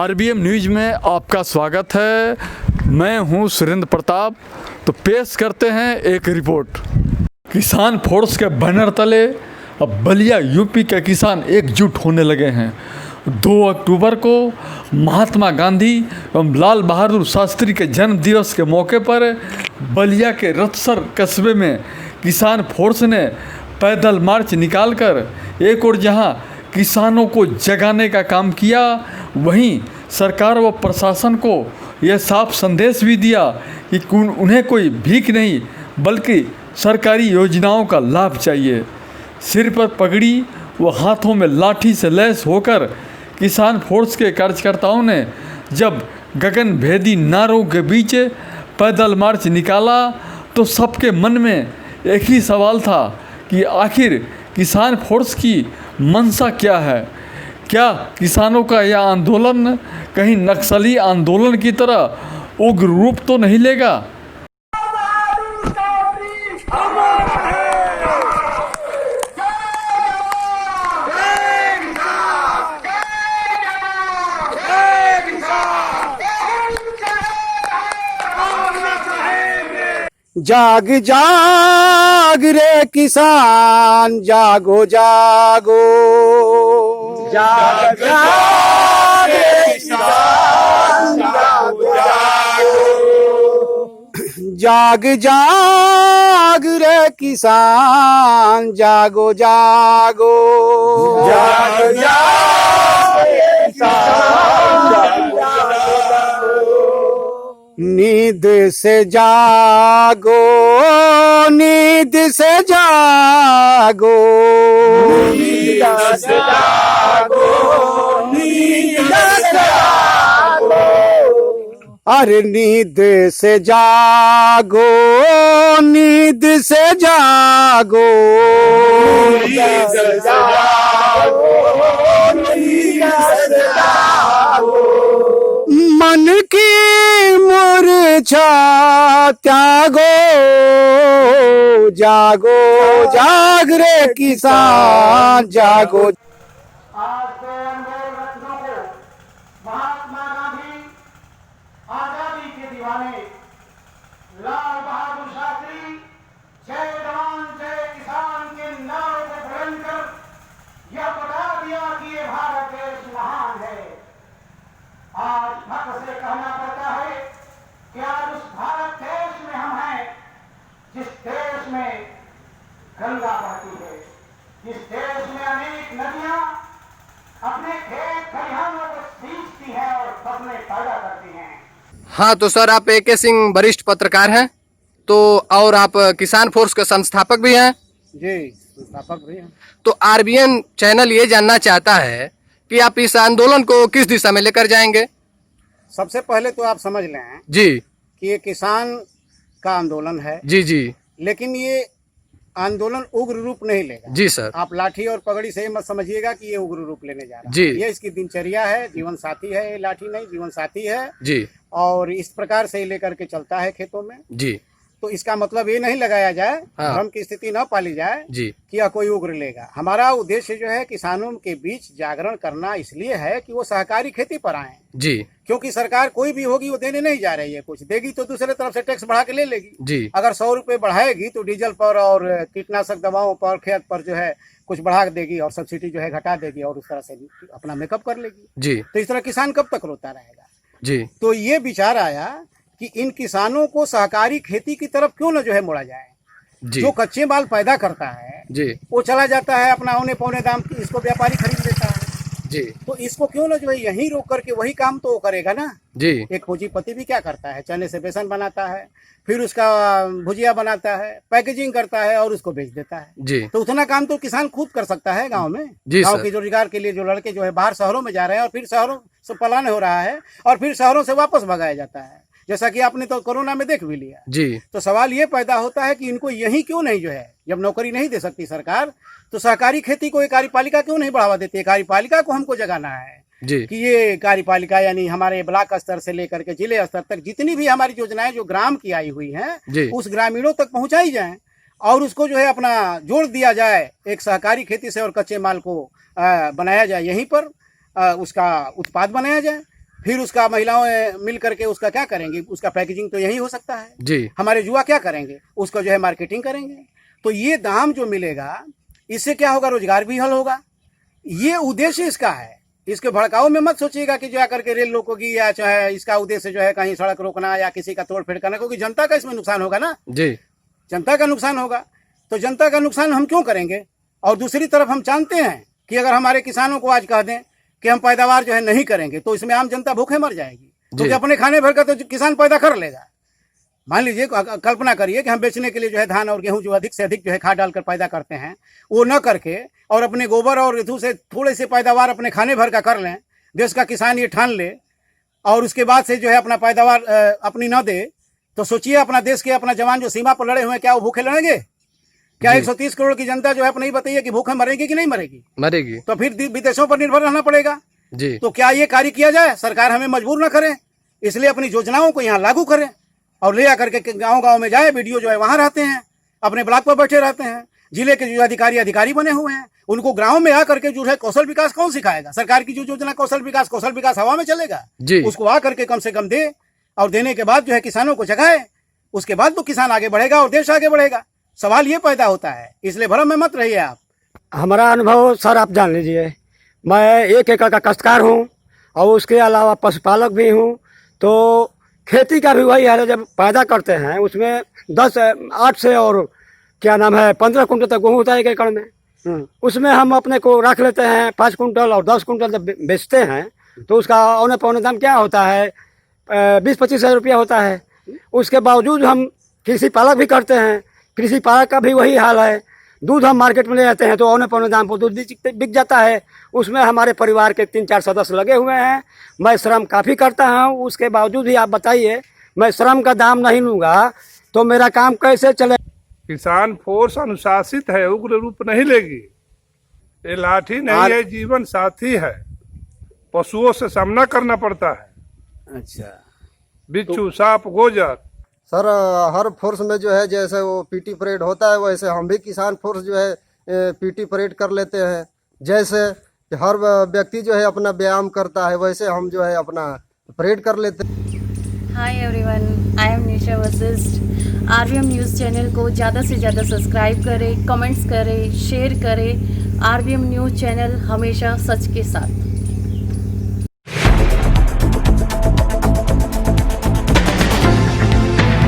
RBM news में आपका स्वागत है। मैं हूं सुरेंद्र प्रताप। तो पेश करते हैं एक रिपोर्ट। किसान फोर्स के बैनर तले अब बलिया यूपी के किसान एकजुट होने लगे हैं। 2 अक्टूबर को महात्मा गांधी एवं लाल बहादुर शास्त्री के जन्म दिवस के मौके पर बलिया के रतसर कस्बे में किसान फोर्स ने पैदल मार्च निकालकर एक और जहां किसानों को जगाने का काम किया, वहीं सरकार व प्रशासन को यह साफ संदेश भी दिया कि उन्हें कोई भीख नहीं बल्कि सरकारी योजनाओं का लाभ चाहिए। सिर पर पगड़ी व हाथों में लाठी से लैस होकर किसान फोर्स के कार्यकर्ताओं ने जब गगनभेदी नारों के बीच पैदल मार्च निकाला तो सबके मन में एक ही सवाल था कि आखिर किसान फोर्स की मंशा क्या है। क्या किसानों का यह आंदोलन कहीं नक्सली आंदोलन की तरह उग्र रूप तो नहीं लेगा। जाग जाग रे किसान जागो जागो, जाग जाग रे किसान जागो जागो, जाग जाग रे किसान जागो जागो, जाग जाग रे किसान जागो जागो। नींद से जागो, नींद से जागो, नींद से जागो, नींद से जागो, अरे नींद से जागो, नींद से जागो, नींद से जागो, नींद से जागो। मन की मूर्छा त्यागो, जागो जाग रे किसान जागो। आज के अनमोल रत्नों को महात्मा गांधी, आजादी के दीवाने, लाल बहादुर शास्त्री, जय जवान जय किसान के नारों को बुलंद कर यह बता दिया कि ये भारत देश महान है। आज फख्र से कहना पड़ता है कि आज उस भारत देश में हम हैं जिस देश में गंगा बहती है, जिस देश में अनेक नदियां अपने खेत खलिहानों को सींचती हैं और फसलें पैदा करती हैं। हाँ, तो सर आप AK सिंह वरिष्ठ पत्रकार हैं, तो और आप किसान फोर्स के संस्थापक भी हैं। जी, संस्थापक भी हैं। तो आरबीएन चैनल ये जानना चाहता है कि आप इस आंदोलन को किस दिशा में लेकर जाएंगे। सबसे पहले तो आप समझ लें जी कि ये किसान का आंदोलन है। जी जी लेकिन ये आंदोलन उग्र रूप नहीं लेगा। जी सर। आप लाठी और पगड़ी से मत समझिएगा कि ये उग्र रूप लेने जा रहा है। जी। ये इसकी दिनचर्या है, जीवन साथी है। ये लाठी नहीं, जीवन साथी है। जी। और इस प्रकार से लेकर के चलता है खेतों में। जी। तो इसका मतलब ये नहीं लगाया जाए, हाँ। भ्रम की स्थिति न पाली जाए जी कि यह कोई उग्र लेगा। हमारा उद्देश्य जो है किसानों के बीच जागरण करना इसलिए है कि वो सहकारी खेती पर आए। जी क्योंकि सरकार कोई भी होगी वो देने नहीं जा रही है, कुछ देगी तो दूसरे तरफ से टैक्स बढ़ा के ले लेगी। जी। अगर 100 रुपए बढ़ाएगी तो डीजल पर और कीटनाशक दवाओं पर, खेत पर जो है कुछ बढ़ा देगी और सब्सिडी जो है घटा देगी और उस तरह से अपना मेकअप कर लेगी। जी। तो इस तरह किसान कब तक रोता रहेगा। जी। तो ये विचार आया कि इन किसानों को सहकारी खेती की तरफ क्यों न जो है मोड़ा जाए। जी। जो कच्चे माल पैदा करता है जी। वो चला जाता है अपना औने पौने दाम की, इसको व्यापारी खरीद लेता है। जी। तो इसको क्यों ना जो है यहीं रोक करके वही काम तो वो करेगा ना। जी। एक पूंजीपति भी क्या करता है, चने से बेसन बनाता है, फिर उसका भुजिया बनाता है, पैकेजिंग करता है और उसको बेच देता है। जी। तो उतना काम तो किसान खुद कर सकता है गांव में। जी गांव सर। के जो रोजगार के लिए जो लड़के जो है बाहर शहरों में जा रहे हैं और फिर शहरों से पलायन हो रहा है और फिर शहरों से वापस भगाया जाता है, जैसा कि आपने तो कोरोना में देख भी लिया। जी। तो सवाल ये पैदा होता है कि इनको यही क्यों नहीं जो है, जब नौकरी नहीं दे सकती सरकार तो सहकारी खेती को एक कार्यपालिका क्यों नहीं बढ़ावा देती है। कार्यपालिका को हमको जगाना है जी। कि ये कार्यपालिका यानी हमारे ब्लॉक स्तर से लेकर के जिले स्तर तक जितनी भी हमारी योजनाएं जो ग्राम की आई हुई हैं उस ग्रामीणों तक पहुंचाई जाएं और उसको जो है अपना जोड़ दिया जाए एक सहकारी खेती से और कच्चे माल को बनाया जाए, यहीं पर उसका उत्पाद बनाया जाए। फिर उसका महिलाओं मिल करके उसका क्या करेंगी, उसका पैकेजिंग तो यही हो सकता है जी। हमारे युवा क्या करेंगे, उसको जो है मार्केटिंग करेंगे। तो ये दाम जो मिलेगा इससे क्या होगा, रोजगार भी हल होगा। ये उद्देश्य इसका है। इसके भड़काऊ में मत सोचिएगा कि जो है करके रेल रोकोगी या चाहे इसका उद्देश्य जो है कहीं सड़क रोकना या किसी का तोड़ फेड़ करना, क्योंकि जनता का इसमें नुकसान होगा ना जी, जनता का नुकसान होगा। तो जनता का नुकसान हम क्यों करेंगे। और दूसरी तरफ हम जानते हैं कि अगर हमारे किसानों को आज कह दें कि हम पैदावार जो है नहीं करेंगे तो इसमें आम जनता भूखे मर जाएगी, क्योंकि अपने खाने भर का तो किसान पैदा कर लेगा। मान लीजिए कल्पना करिए कि हम बेचने के लिए जो है धान और गेहूं जो अधिक से अधिक जो है खाद डालकर पैदा करते हैं, वो न करके और अपने गोबर और ऋतु से थोड़े से पैदावार अपने खाने भर का कर लें, देश का किसान ये ठान ले और उसके बाद से जो है अपना पैदावार अपनी न दे, तो सोचिए अपना देश के अपना जवान जो सीमा पर लड़े हुए हैं क्या वो भूखे लड़ेंगे। क्या 130 करोड़ की जनता जो है अपने ही बताइए कि भूखे मरेगी कि नहीं मरेगी, मरेगी। तो फिर विदेशों पर निर्भर रहना पड़ेगा जी। तो क्या ये कार्य किया जाए, सरकार हमें मजबूर न करे, इसलिए अपनी योजनाओं को यहाँ लागू करें और ले आकर के गांव गांव में जाए। वीडियो जो है वहां रहते हैं, अपने ब्लॉक पर बैठे रहते हैं, जिले के जो अधिकारी बने हुए हैं, उनको गांव में आकर के जो है कौशल विकास कौन सिखाएगा। सरकार की जो योजना कौशल विकास हवा में चलेगा जी। उसको आकर के कम से कम दे और देने के बाद जो है किसानों को जगाए, उसके बाद तो किसान आगे बढ़ेगा और देश आगे बढ़ेगा। सवाल ये पैदा होता है, इसलिए भ्रम में मत रहिए आप। हमारा अनुभव सर आप जान लीजिए, मैं 1 एकड़ का काश्तकार हूँ और उसके अलावा पशुपालक भी हूँ। तो खेती का भी वही है, जब पैदा करते हैं उसमें 8 से और क्या नाम है 15 कुंटल तक गेहूँ होता है 1 एकड़ में। उसमें हम अपने को रख लेते हैं 5 कुंटल और 10 कुंटल जब बेचते हैं तो उसका औने पौने दाम क्या होता है, 20-25 हज़ार रुपया होता है। उसके बावजूद हम कृषि पालक भी करते हैं, कृषि पालक का भी वही हाल है। दूध हम मार्केट में ले जाते हैं तो औने पौने दाम पर दूध बिक जाता है। उसमें हमारे परिवार के 3-4 सदस्य लगे हुए हैं। मैं श्रम काफ़ी करता हूँ, उसके बावजूद ही आप बताइए मैं श्रम का दाम नहीं लूँगा तो मेरा काम कैसे चले। किसान फोर्स अनुशासित है, उग्र रूप नहीं लेगी। ये लाठी नहीं है, जीवन साथी है। पशुओं से सामना करना पड़ता है। अच्छा, बिच्छू, सांप, गोजर। सर हर फोर्स में जो है जैसे वो पीटी परेड होता है वैसे हम भी किसान फोर्स जो है पीटी परेड कर लेते हैं। जैसे हर व्यक्ति जो है अपना व्यायाम करता है वैसे हम जो है अपना परेड कर लेते हैं। Hi everyone, I am Nisha Vashishtha. RBM news channel को ज़्यादा से ज़्यादा सब्सक्राइब करें, कमेंट्स करें, शेयर करें। आरबीएम न्यूज़ चैनल हमेशा सच के साथ।